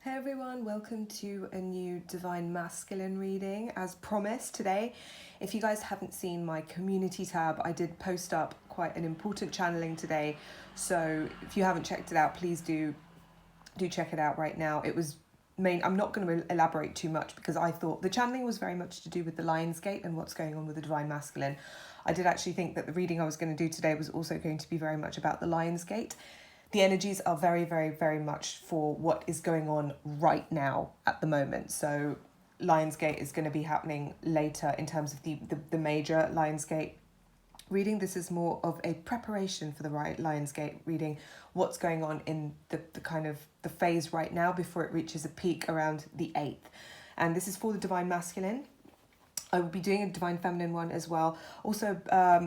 Hey everyone, welcome to a new Divine Masculine reading. As promised today, if you guys haven't seen my community tab, I did post up quite an important channeling today. So if you haven't checked it out, please do check it out right now. It was I'm not going to elaborate too much because I thought the channeling was very much to do with the Lion's Gate and what's going on with the Divine Masculine. I did actually think that the reading I was going to do today was also going to be very much about the Lion's Gate. The energies are very, very, very much for what is going on right now at the moment. So Lionsgate is going to be happening later in terms of the major Lionsgate reading. This is more of a preparation for the Lionsgate reading, what's going on in the kind of the phase right now before it reaches a peak around the 8th. And this is for the Divine Masculine. I will be doing a Divine Feminine one as well. Also,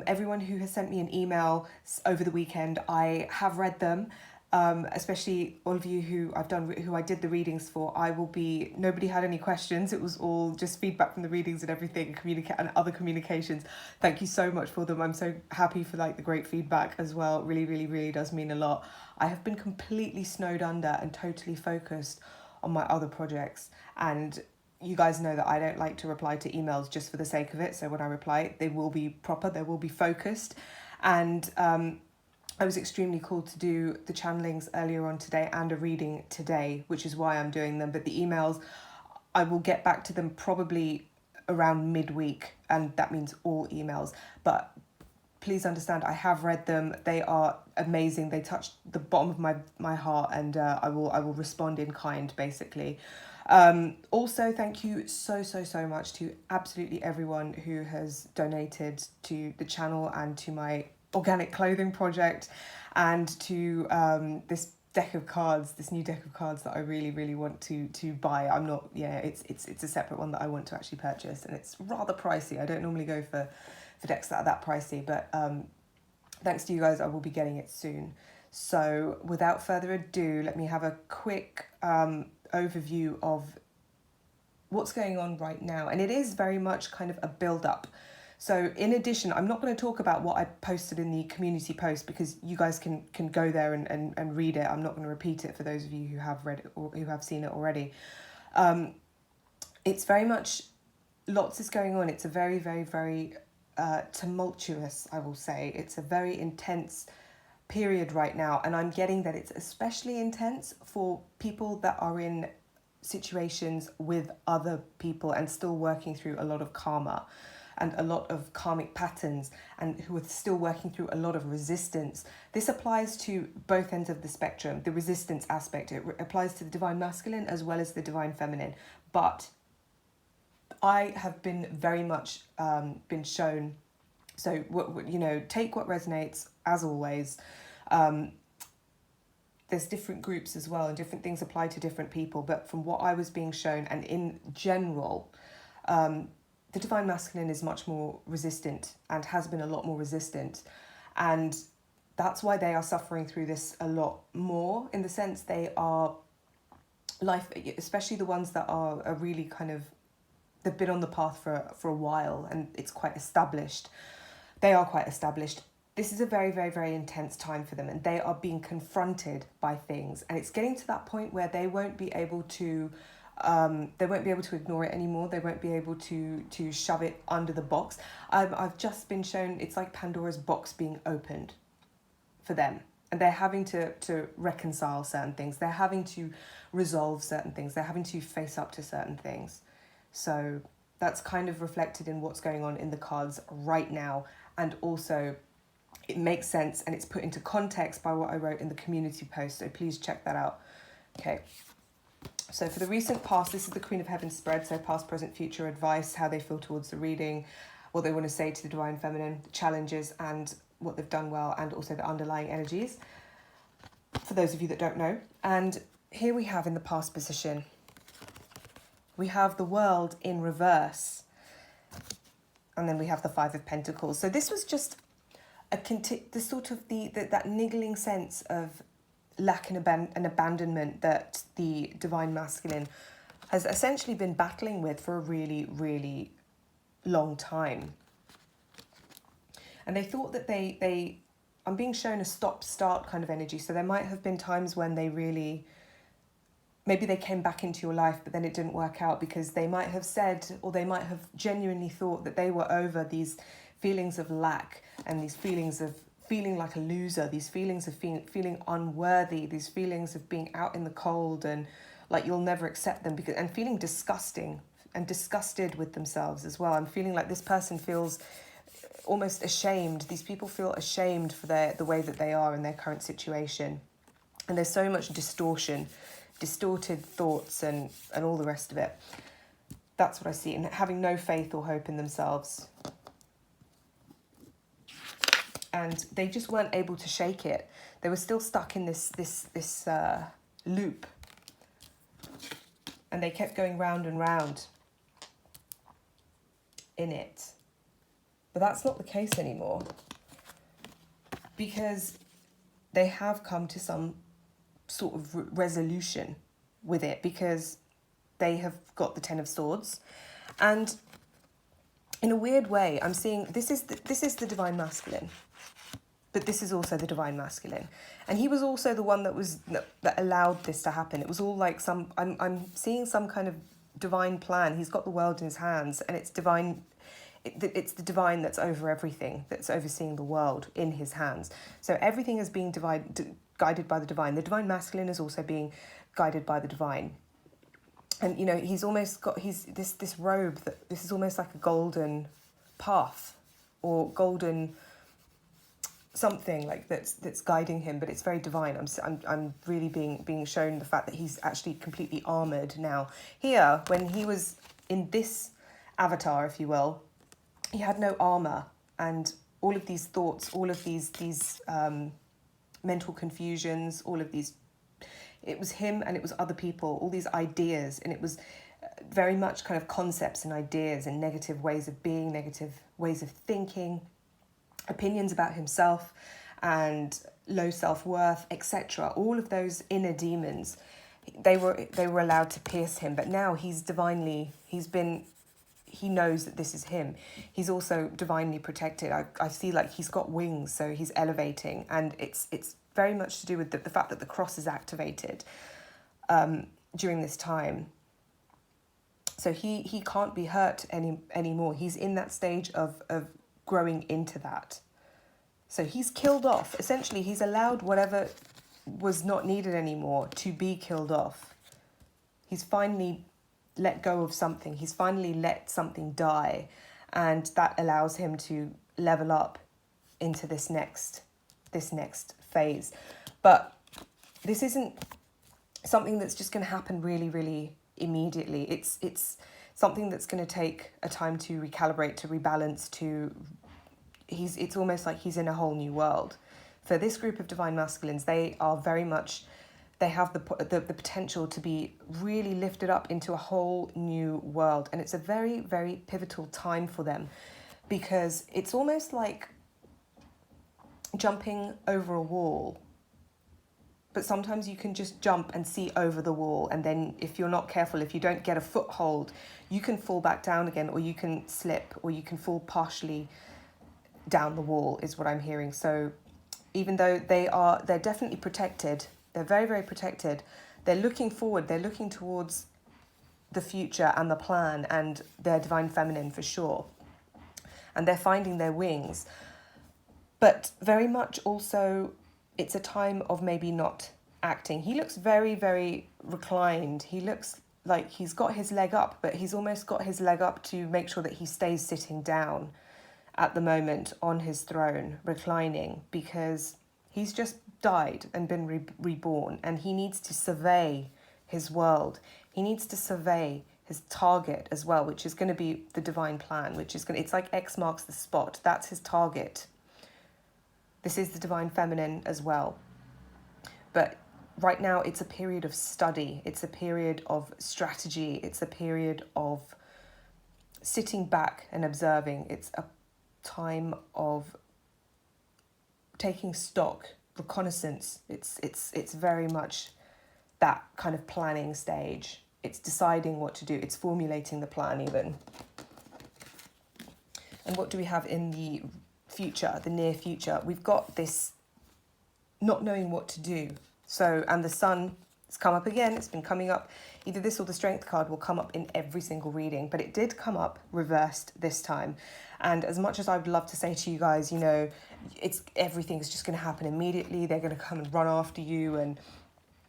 everyone who has sent me an email over the weekend, I have read them. Especially all of you who I did the readings for. Nobody had any questions. It was all just feedback from the readings and everything, and other communications. Thank you so much for them. I'm so happy for the great feedback as well. It really, really, really does mean a lot. I have been completely snowed under and totally focused on my other projects, and you guys know that I don't like to reply to emails just for the sake of it. So when I reply, they will be proper, they will be focused. And I was extremely called to do the channelings earlier on today and a reading today, which is why I'm doing them. But the emails, I will get back to them probably around midweek, and that means all emails. But please understand, I have read them. They are amazing. They touched the bottom of my heart, and I will respond in kind, basically. Also, thank you so much to absolutely everyone who has donated to the channel and to my organic clothing project, and to this deck of cards, this new deck of cards that I really want to buy. It's a separate one that I want to actually purchase, and it's rather pricey. I don't normally go for decks that are that pricey, but thanks to you guys, I will be getting it soon. So without further ado, let me have a quick overview of what's going on right now. And it is very much kind of a build-up. So in addition, I'm not going to talk about what I posted in the community post because you guys can go there and read it. I'm not going to repeat it for those of you who have read it or who have seen it already. It's very much, lots is going on. It's a very, very, very tumultuous, I will say. It's a very intense period right now, and I'm getting that it's especially intense for people that are in situations with other people and still working through a lot of karma and a lot of karmic patterns, and who are still working through a lot of resistance. This applies to both ends of the spectrum. The resistance aspect, it applies to the Divine Masculine as well as the Divine Feminine. But I have been very much been shown, so take what resonates, as always. There's different groups as well, and different things apply to different people, but from what I was being shown, and in general, the Divine Masculine is much more resistant and has been a lot more resistant, and that's why they are suffering through this a lot more, in the sense they are especially the ones that are really kind of, they've been on the path for a while, and it's quite established. They are quite established. This is a very, very, very intense time for them, and they are being confronted by things, and it's getting to that point where they won't be able to ignore it anymore. They won't be able to shove it under the box. I've just been shown it's like Pandora's box being opened for them, and they're having to reconcile certain things. They're having to resolve certain things. They're having to face up to certain things. So that's kind of reflected in what's going on in the cards right now, and also it makes sense and it's put into context by what I wrote in the community post, so please check that out. Okay, so for the recent past, this is the Queen of Heaven spread, so past, present, future advice, how they feel towards the reading, what they want to say to the Divine Feminine, the challenges and what they've done well, and also the underlying energies, for those of you that don't know. And here we have in the past position, we have the World in reverse, and then we have the Five of Pentacles. So this was just that niggling sense of lack and abandonment that the Divine Masculine has essentially been battling with for a really, really long time. And they thought that I'm being shown a stop-start kind of energy. So there might have been times when they really maybe they came back into your life, but then it didn't work out because they might have said, or they might have genuinely thought that they were over these feelings of lack and these feelings of feeling like a loser, these feelings of feeling unworthy, these feelings of being out in the cold and like you'll never accept them, because and feeling disgusting and disgusted with themselves as well. I'm feeling like this person feels almost ashamed. These people feel ashamed for the way that they are in their current situation. And there's so much distortion, distorted thoughts and all the rest of it. That's what I see. And having no faith or hope in themselves. And they just weren't able to shake it. They were still stuck in this loop. And they kept going round and round in it. But that's not the case anymore. Because they have come to some sort of resolution with it, because they have got the Ten of Swords. And in a weird way, I'm seeing this is the divine masculine, but this is also the divine masculine, and he was also the one that allowed this to happen. It was all like I'm seeing some kind of divine plan. He's got the world in his hands, and it's divine. It's the divine that's over everything, that's overseeing the world in his hands. So everything is being guided by the divine. The divine masculine is also being guided by the divine. And, you know, he's almost got this robe that this is almost like a golden path or golden something like that's guiding him, but it's very divine. I'm really being shown the fact that he's actually completely armored now. Here, when he was in this avatar, if you will, he had no armor, and all of these thoughts, all of these mental confusions, all of these, it was him and it was other people, all these ideas, and it was very much kind of concepts and ideas and negative ways of being, negative ways of thinking, opinions about himself and low self-worth, etc. All of those inner demons, they were allowed to pierce him, but now he's divinely, he knows that this is him. He's also divinely protected. I see like he's got wings, so he's elevating, and it's very much to do with the fact that the cross is activated during this time. So he can't be hurt anymore. He's in that stage of growing into that. So he's killed off. Essentially, he's allowed whatever was not needed anymore to be killed off. He's finally let go of something. He's finally let something die, and that allows him to level up into this next phase. But this isn't something that's just going to happen really, really immediately. It's something that's going to take a time to recalibrate, to rebalance, it's almost like he's in a whole new world. For this group of divine masculines, they have the potential to be really lifted up into a whole new world. And it's a very, very pivotal time for them, because it's almost like jumping over a wall. But sometimes you can just jump and see over the wall. And then if you're not careful, if you don't get a foothold, you can fall back down again, or you can slip, or you can fall partially down the wall, is what I'm hearing. So even though they're definitely protected, they're very, very protected, they're looking forward, they're looking towards the future and the plan and their divine feminine for sure. And they're finding their wings. But very much also, it's a time of maybe not acting. He looks very, very reclined. He looks like he's got his leg up, but he's almost got his leg up to make sure that he stays sitting down at the moment on his throne, reclining, because he's just died and been reborn, and he needs to survey his world. He needs to survey his target as well, which is going to be the divine plan, it's like X marks the spot. That's his target. This is the divine feminine as well. But right now it's a period of study. It's a period of strategy. It's a period of sitting back and observing. It's a time of taking stock, reconnaissance. It's very much that kind of planning stage. It's deciding what to do. It's formulating the plan even. And what do we have in the future, the near future? We've got this not knowing what to do. So, and the sun It's come up again. It's been coming up. Either this or the Strength card will come up in every single reading, but it did come up reversed this time. And as much as I would love to say to you guys, you know, everything's just going to happen immediately. They're going to come and run after you, and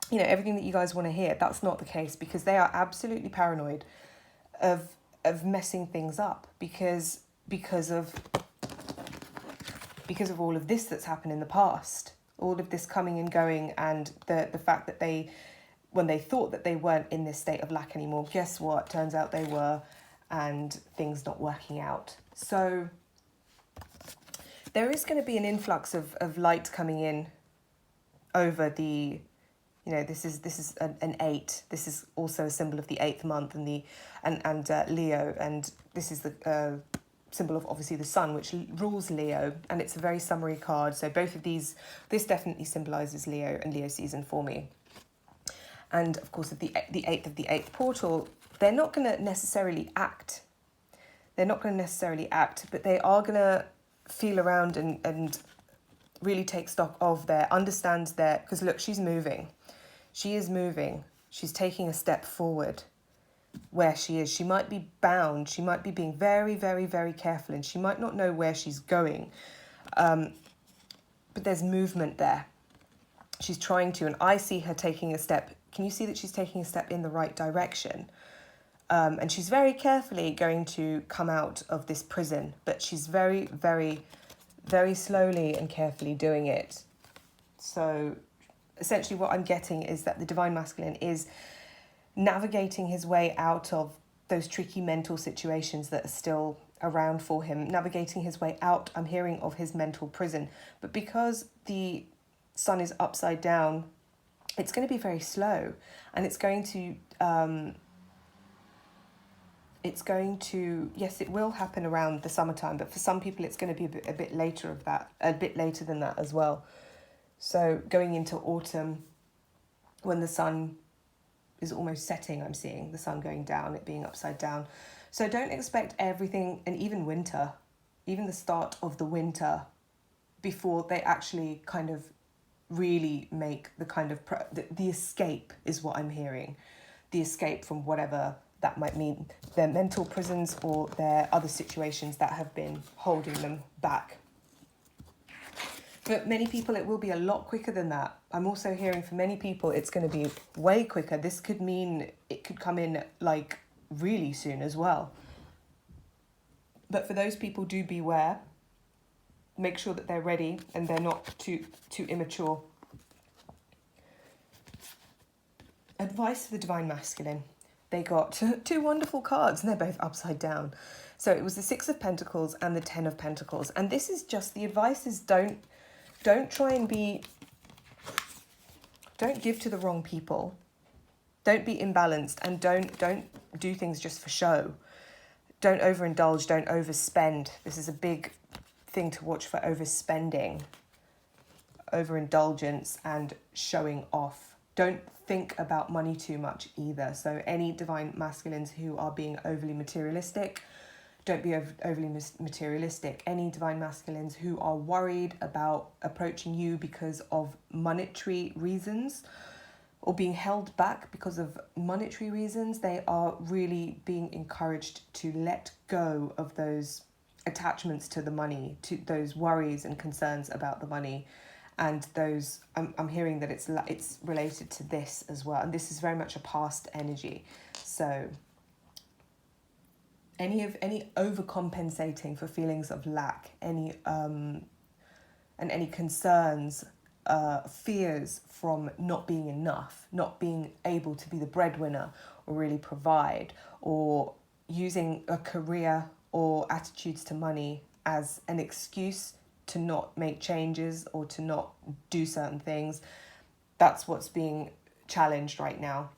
you know, everything that you guys want to hear. That's not the case, because they are absolutely paranoid of messing things up because of all of this that's happened in the past, all of this coming and going, and the fact that when they thought that they weren't in this state of lack anymore, guess what? Turns out they were, and things not working out. So there is going to be an influx of light coming in over the, you know, this is an 8. This is also a symbol of the 8th month and Leo, and this is the symbol of obviously the sun, which rules Leo, and it's a very summary card. So both of these, this definitely symbolizes Leo and Leo season for me. And of course, of the 8th of the 8th portal, they're not going to necessarily act. They're not going to necessarily act, but they are going to feel around and really take stock of understand because look, she's moving. She is moving. She's taking a step forward where she is. She might be bound. She might be being very, very, very careful, and she might not know where she's going. But there's movement there. She's trying to, and I see her taking a step. Can you see that she's taking a step in the right direction? And she's very carefully going to come out of this prison, but she's very, very, very slowly and carefully doing it. So essentially what I'm getting is that the Divine Masculine is navigating his way out of those tricky mental situations that are still around for him, navigating his way out, I'm hearing, of his mental prison. But because the sun is upside down, it's going to be very slow, and it's going to, yes, it will happen around the summertime, but for some people it's going to be a bit later than that as well. So going into autumn, when the sun is almost setting, I'm seeing the sun going down, it being upside down. So don't expect everything, and even winter, even the start of the winter, before they actually kind of really make the kind of, the escape is what I'm hearing. The escape from whatever that might mean, their mental prisons or their other situations that have been holding them back. For many people, it will be a lot quicker than that. I'm also hearing for many people, it's going to be way quicker. This could mean it could come in like really soon as well. But for those people, do beware. Make sure that they're ready and they're not too immature. Advice for the Divine Masculine. They got 2 wonderful cards, and they're both upside down. So it was the 6 of Pentacles and the 10 of Pentacles. And this is just, the advice is don't try and don't give to the wrong people. Don't be imbalanced, and don't do things just for show. Don't overindulge, don't overspend. This is a big thing to watch for: overspending, overindulgence, and showing off. Don't think about money too much either. So any Divine Masculines who are being overly materialistic, don't be overly materialistic. Any Divine Masculines who are worried about approaching you because of monetary reasons, or being held back because of monetary reasons, they are really being encouraged to let go of those attachments to the money, to those worries and concerns about the money. And those, I'm hearing that it's related to this as well. And this is very much a past energy. So any overcompensating for feelings of lack, any concerns, fears from not being enough, not being able to be the breadwinner or really provide, or using a career or attitudes to money as an excuse to not make changes or to not do certain things. That's what's being challenged right now.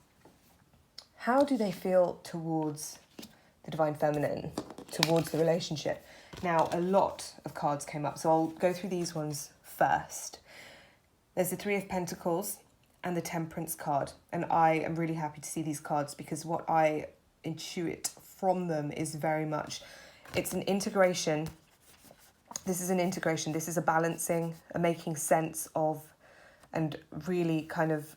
How do they feel towards the Divine Feminine, towards the relationship? Now, a lot of cards came up, so I'll go through these ones first. There's the 3 of Pentacles and the Temperance card, and I am really happy to see these cards because what I intuit from them is very much, it's an integration. This is an integration. This is a balancing, a making sense of, and really kind of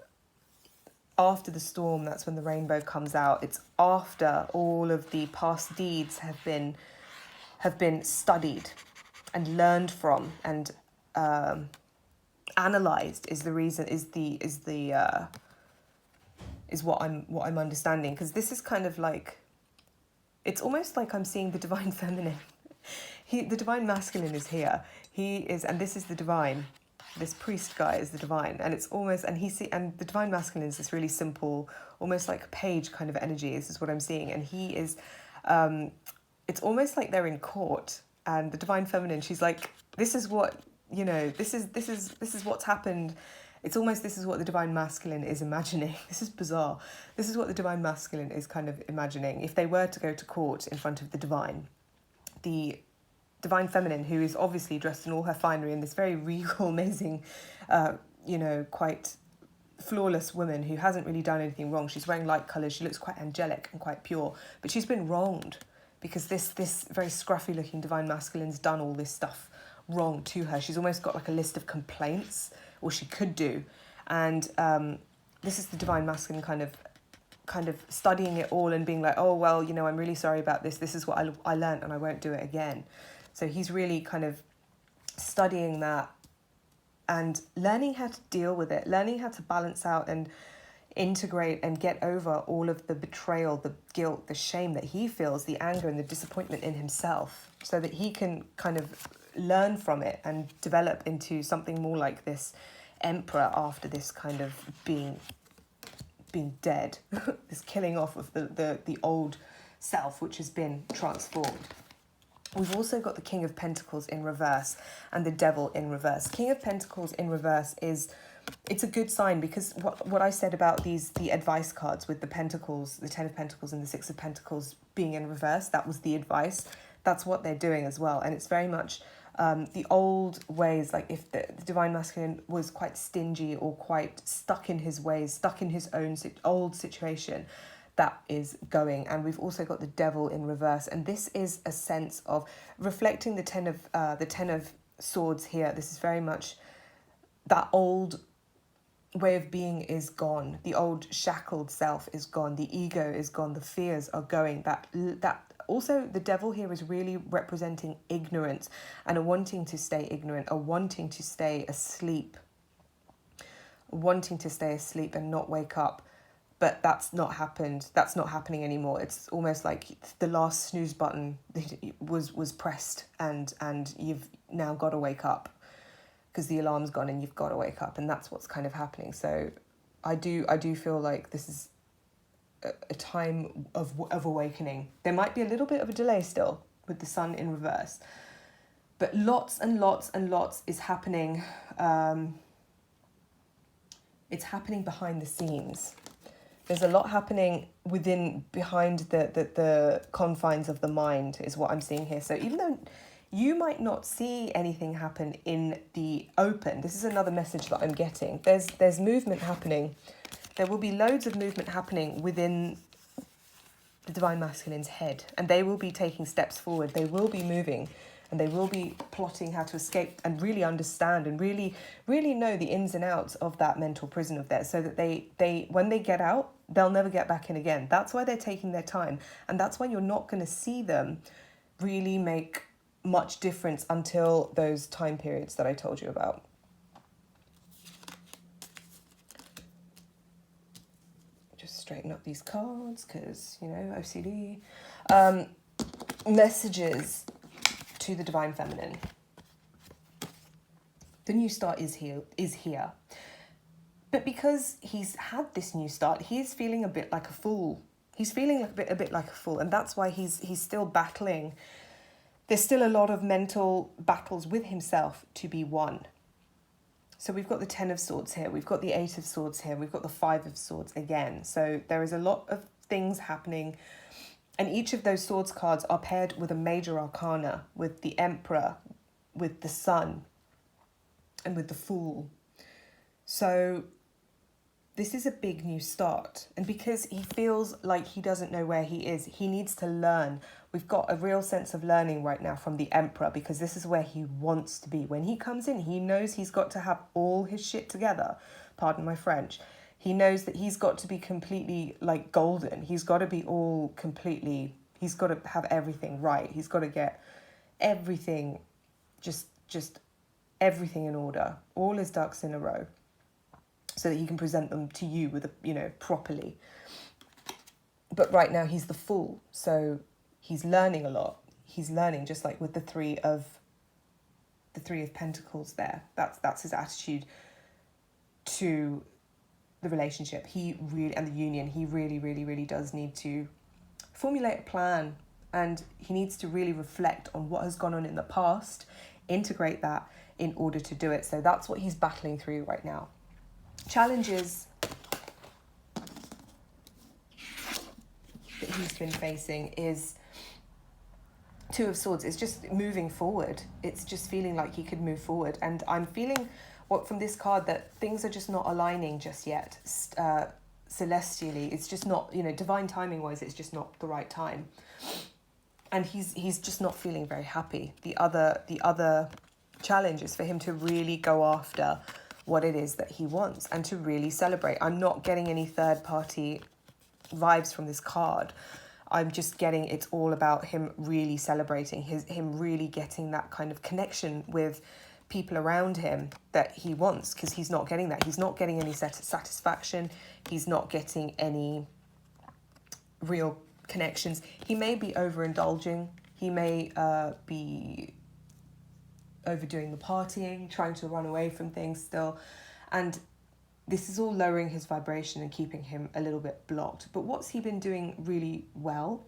after the storm, that's when the rainbow comes out. It's after all of the past deeds have been studied and learned from and analyzed is what I'm understanding, because this is kind of like, it's almost like I'm seeing the divine feminine. The divine masculine is here. He is, and this is the divine. This priest guy is the divine, and it's almost, and the divine masculine is this really simple, almost like page kind of energy. This is what I'm seeing, and he is. It's almost like they're in court, and the divine feminine, she's like, this is what, this is what's happened. It's almost, this is what the divine masculine is imagining. This is bizarre. This is what the divine masculine is kind of imagining. If they were to go to court in front of the divine feminine, who is obviously dressed in all her finery in this very regal, amazing, quite flawless woman who hasn't really done anything wrong. She's wearing light colours. She looks quite angelic and quite pure, but she's been wronged because this very scruffy looking divine masculine's done all this stuff wrong to her. She's almost got like a list of complaints, or she could do, and this is the divine masculine kind of studying it all and being like, oh well, I'm really sorry about this. This is what I learned, and I won't do it again. So he's really kind of studying that and learning how to deal with it, learning how to balance out and integrate and get over all of the betrayal, the guilt, the shame that he feels, the anger and the disappointment in himself, so that he can kind of learn from it and develop into something more like this emperor after this kind of being dead, this killing off of the old self, which has been transformed. We've also got the King of Pentacles in reverse and the Devil in reverse. King of Pentacles in reverse it's a good sign, because what I said about the advice cards with the Pentacles, the Ten of Pentacles and the Six of Pentacles being in reverse, that was the advice. That's what they're doing as well. And it's very much the old ways, like if the divine masculine was quite stingy or quite stuck in his ways, stuck in his own old situation, that is going. And we've also got the Devil in reverse, and this is a sense of reflecting the Ten of Swords here. This is very much that old way of being is gone. The old shackled self is gone. The ego is gone. The fears are going. That also, the Devil here is really representing ignorance and a wanting to stay ignorant, a wanting to stay asleep, and not wake up. But that's not happened. That's not happening anymore. It's almost like the last snooze button was pressed, and you've now got to wake up because the alarm's gone and you've got to wake up, and that's what's kind of happening. So I do feel like this is a time of awakening. There might be a little bit of a delay still with the Sun in reverse, but lots and lots and lots is happening. It's happening behind the scenes. There's a lot happening behind the confines of the mind is what I'm seeing here. So even though you might not see anything happen in the open, this is another message that I'm getting. There's movement happening. There will be loads of movement happening within the divine masculine's head, and they will be taking steps forward. They will be moving, and they will be plotting how to escape and really understand and really know the ins and outs of that mental prison of theirs, so that they when they get out, they'll never get back in again. That's why they're taking their time, and that's why you're not going to see them really make much difference until those time periods that I told you about. Just straighten up these cards because, OCD. Messages to the divine feminine. The new start is here. But because he's had this new start, he's feeling a bit like a fool. He's feeling a bit like a fool, and that's why he's still battling. There's still a lot of mental battles with himself to be won. So we've got the Ten of Swords here. We've got the Eight of Swords here. We've got the Five of Swords again. So there is a lot of things happening. And each of those swords cards are paired with a major arcana, with the Emperor, with the Sun, and with the Fool. So this is a big new start. And because he feels like he doesn't know where he is, he needs to learn. We've got a real sense of learning right now from the Emperor, because this is where he wants to be. When he comes in, he knows he's got to have all his shit together. Pardon my French. He knows that he's got to be completely like golden. He's got to be all completely, he's got to have everything right. He's got to get everything, just everything in order, all his ducks in a row, so that he can present them to you with properly. But right now he's the fool, so he's learning a lot. He's learning, just like with the three of Pentacles there. That's his attitude to the relationship. He really, and the union, he really, really, really does need to formulate a plan, and he needs to really reflect on what has gone on in the past, integrate that in order to do it. So that's what he's battling through right now. Challenges that he's been facing is Two of Swords. It's just moving forward. It's just feeling like he could move forward. And I'm feeling from this card that things are just not aligning just yet. Celestially, it's just not, divine timing wise, it's just not the right time. And he's just not feeling very happy. The other challenge is for him to really go after what it is that he wants and to really celebrate. I'm not getting any third party vibes from this card. I'm just getting, it's all about him really celebrating, him really getting that kind of connection with people around him that he wants, because he's not getting that. He's not getting any satisfaction. He's not getting any real connections. He may be overindulging. He may be overdoing the partying, trying to run away from things still. And this is all lowering his vibration and keeping him a little bit blocked. But what's he been doing really well?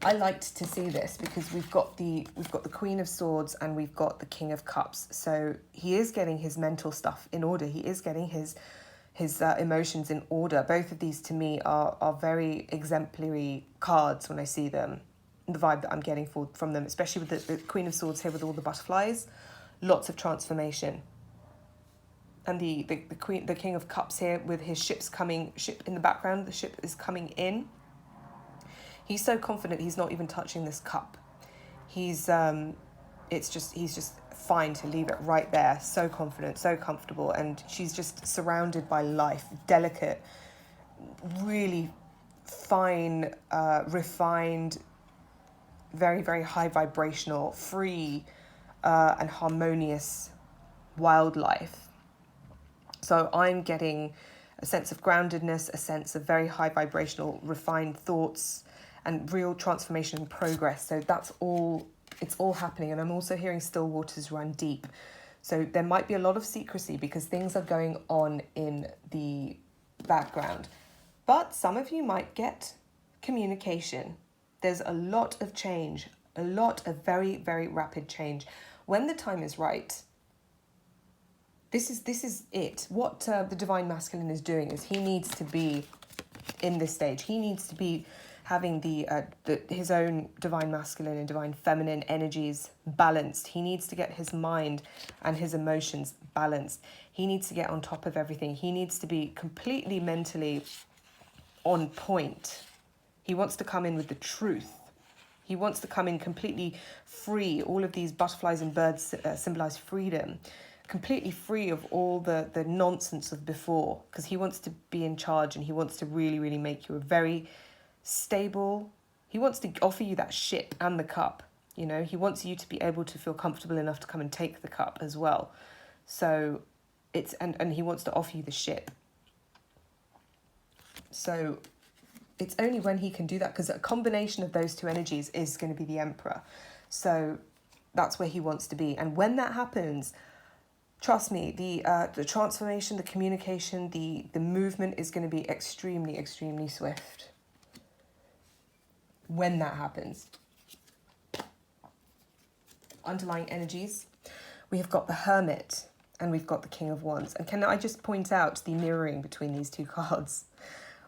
I liked to see this because we've got the Queen of Swords and we've got the King of Cups. So he is getting his mental stuff in order. He is getting his emotions in order. Both of these to me are very exemplary cards when I see them. The vibe that I'm getting from them, especially with the Queen of Swords here with all the butterflies, lots of transformation. And the King of Cups here with his ship in the background, the ship is coming in. He's so confident he's not even touching this cup. He's just fine to leave it right there. So confident, so comfortable, and she's just surrounded by life, delicate, really fine, refined, very, very high vibrational, free, and harmonious wildlife. So I'm getting a sense of groundedness, a sense of very high vibrational, refined thoughts, and real transformation and progress. So it's all happening. And I'm also hearing still waters run deep. So there might be a lot of secrecy because things are going on in the background. But some of you might get communication. There's a lot of change, a lot of very, very rapid change. When the time is right, this is it. What the Divine Masculine is doing is he needs to be in this stage. He needs to be having his own Divine Masculine and Divine Feminine energies balanced. He needs to get his mind and his emotions balanced. He needs to get on top of everything. He needs to be completely mentally on point. He wants to come in with the truth. He wants to come in completely free. All of these butterflies and birds symbolize freedom. Completely free of all the nonsense of before, because he wants to be in charge and he wants to really, really make you a very stable. He wants to offer you that ship and the cup. He wants you to be able to feel comfortable enough to come and take the cup as well. So and he wants to offer you the ship. So it's only when he can do that, because a combination of those two energies is going to be the Emperor. So that's where he wants to be. And when that happens, trust me, the transformation, the communication, the movement is going to be extremely, extremely swift. When that happens. Underlying energies, we have got the Hermit and we've got the King of Wands. And can I just point out the mirroring between these two cards?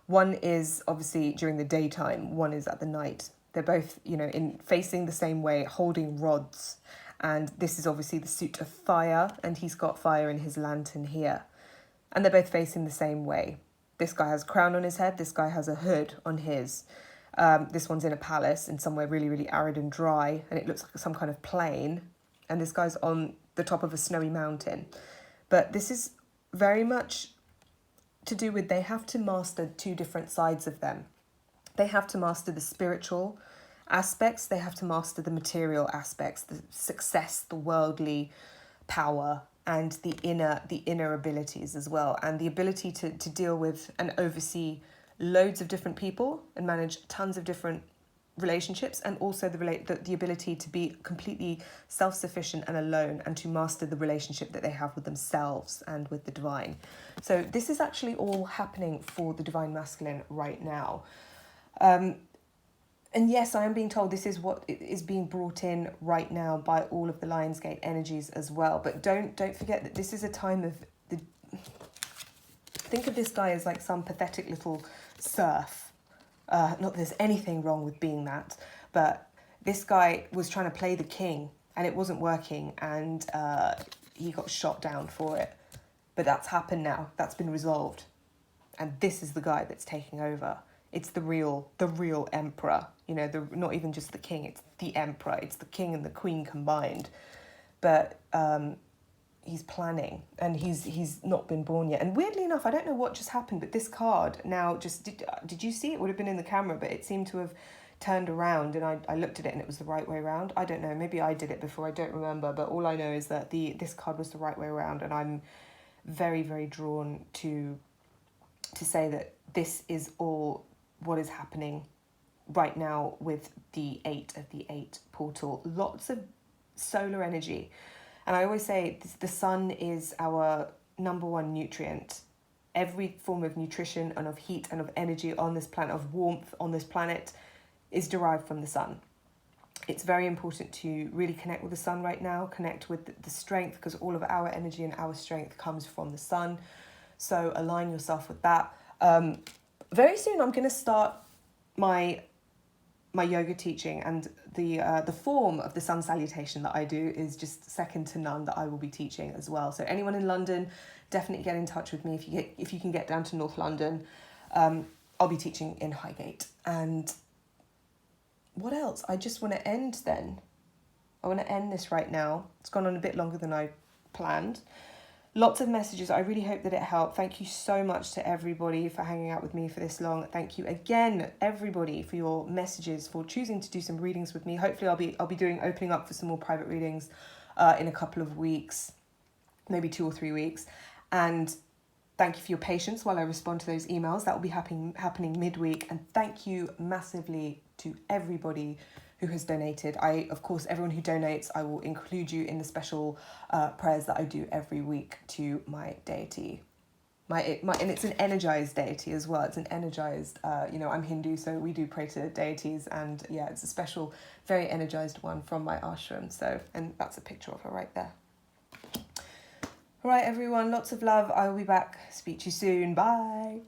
One is obviously during the daytime, one is at the night. They're both, in facing the same way, holding rods. And this is obviously the suit of fire, and he's got fire in his lantern here. And they're both facing the same way. This guy has a crown on his head, this guy has a hood on his. This one's in a palace in somewhere really, really arid and dry, and it looks like some kind of plain. And this guy's on the top of a snowy mountain. But this is very much to do with they have to master two different sides of them. They have to master the spiritual aspects, they have to master the material aspects, the success, the worldly power, and the inner abilities as well, and the ability to deal with and oversee loads of different people and manage tons of different relationships, and also the ability to be completely self-sufficient and alone, and to master the relationship that they have with themselves and with the divine. So this is actually all happening for the divine masculine right now. And yes, I am being told this is what is being brought in right now by all of the Lionsgate energies as well. But don't forget that this is a time of think of this guy as like some pathetic little serf. Not that there's anything wrong with being that, but this guy was trying to play the king and it wasn't working, and he got shot down for it. But that's happened now. That's been resolved. And this is the guy that's taking over. It's the real emperor, not even just the king, it's the emperor. It's the king and the queen combined. But he's planning, and he's not been born yet. And weirdly enough, I don't know what just happened, but this card now just did you see it? Would have been in the camera, but it seemed to have turned around, and I looked at it and it was the right way around. I don't know, maybe I did it before, I don't remember, but all I know is that this card was the right way around, and I'm very, very drawn to say that this is all what is happening right now with the 8 of the 8 portal. Lots of solar energy. And I always say the sun is our number one nutrient. Every form of nutrition and of heat and of energy on this planet, of warmth on this planet, is derived from the sun. It's very important to really connect with the sun right now, connect with the strength, because all of our energy and our strength comes from the sun. So align yourself with that. Very soon I'm going to start my yoga teaching, and the form of the sun salutation that I do is just second to none, that I will be teaching as well. So anyone in London, definitely get in touch with me if you can get down to North London. I'll be teaching in Highgate. And what else? I just want to end then. I want to end this right now. It's gone on a bit longer than I planned. Lots of messages. I really hope that it helped. Thank you so much to everybody for hanging out with me for this long. Thank you again, everybody, for your messages, for choosing to do some readings with me. Hopefully I'll be opening up for some more private readings in a couple of weeks, maybe 2 or 3 weeks. And thank you for your patience while I respond to those emails. That will be happening midweek. And thank you massively to everybody who has donated. Of course, everyone who donates, I will include you in the special prayers that I do every week to my deity. And it's an energized deity as well. It's an energized, I'm Hindu, so we do pray to deities, and yeah, it's a special, very energized one from my ashram. So, and that's a picture of her right there. All right, everyone, lots of love. I will be back. Speak to you soon. Bye.